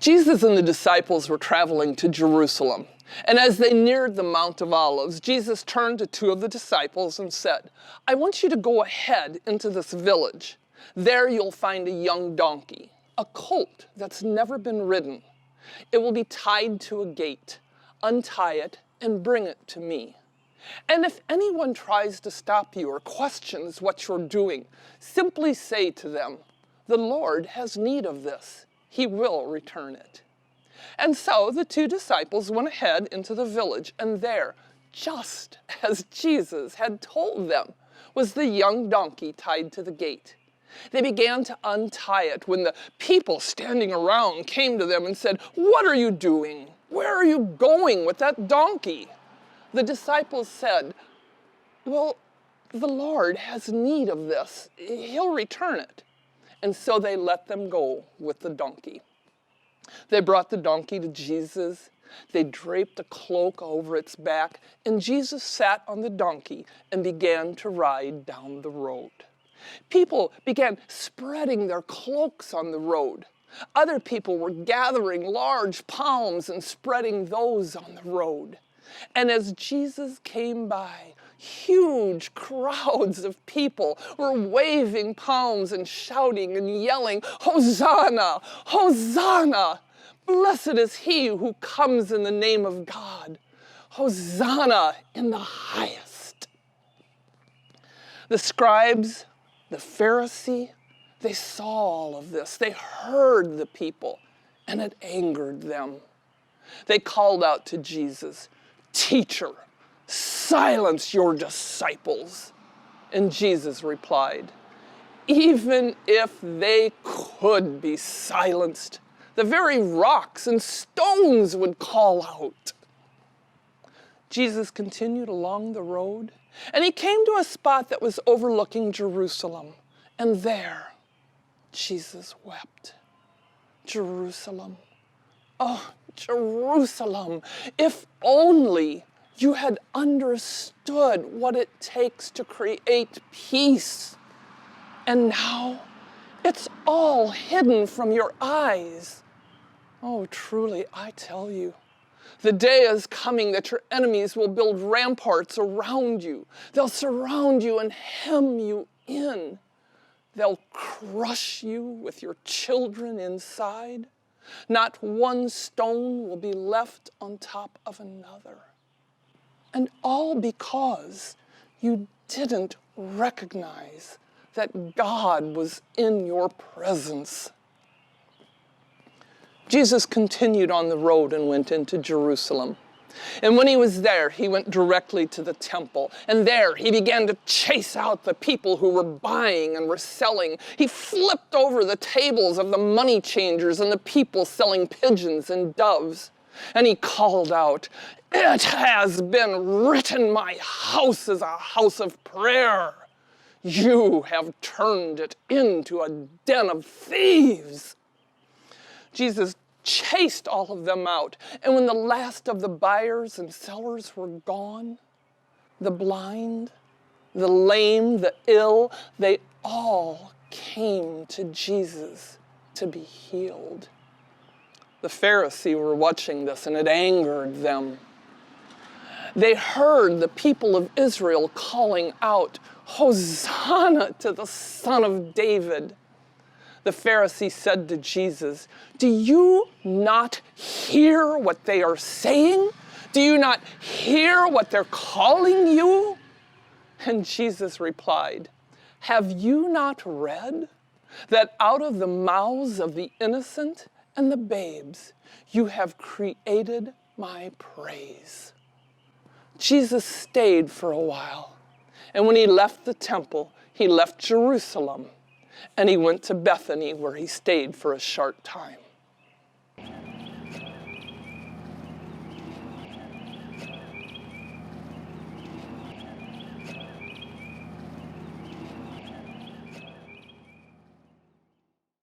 Jesus and the disciples were traveling to Jerusalem. And as they neared the Mount of Olives, Jesus turned to two of the disciples and said, "I want you to go ahead into this village. There you'll find a young donkey, a colt that's never been ridden. It will be tied to a gate. Untie it and bring it to me. And if anyone tries to stop you or questions what you're doing, simply say to them, 'The Lord has need of this. He will return it.'" And so the two disciples went ahead into the village, and there, just as Jesus had told them, was the young donkey tied to the gate. They began to untie it when the people standing around came to them and said, "What are you doing? Where are you going with that donkey?" The disciples said, "Well, the Lord has need of this. He'll return it." And so they let them go with the donkey. They brought the donkey to Jesus. They draped a cloak over its back, and Jesus sat on the donkey and began to ride down the road. People began spreading their cloaks on the road. Other people were gathering large palms and spreading those on the road. And as Jesus came by, huge crowds of people were waving palms and shouting and yelling, "Hosanna! Hosanna! Blessed is he who comes in the name of God. Hosanna in the highest." The scribes, the Pharisees, they saw all of this. They heard the people, and it angered them. They called out to Jesus, "Teacher, silence your disciples." And Jesus replied, "Even if they could be silenced, the very rocks and stones would call out." Jesus continued along the road, and he came to a spot that was overlooking Jerusalem. And there, Jesus wept. "Jerusalem, oh, Jerusalem, if only you had understood what it takes to create peace. And now it's all hidden from your eyes. Oh, truly, I tell you, the day is coming that your enemies will build ramparts around you. They'll surround you and hem you in. They'll crush you with your children inside. Not one stone will be left on top of another. And all because you didn't recognize that God was in your presence." Jesus continued on the road and went into Jerusalem. And when he was there, he went directly to the temple. And there he began to chase out the people who were buying and were selling. He flipped over the tables of the money changers and the people selling pigeons and doves. And he called out, "It has been written, my house is a house of prayer. You have turned it into a den of thieves." Jesus chased all of them out. And when the last of the buyers and sellers were gone, the blind, the lame, the ill, they all came to Jesus to be healed. The Pharisees were watching this, and it angered them. They heard the people of Israel calling out, "Hosanna to the Son of David." The Pharisee said to Jesus, "Do you not hear what they are saying? Do you not hear what they're calling you?" And Jesus replied, "Have you not read that out of the mouths of the innocent and the babes you have created my praise?" Jesus stayed for a while, and when he left the temple, he left Jerusalem, and he went to Bethany, where he stayed for a short time.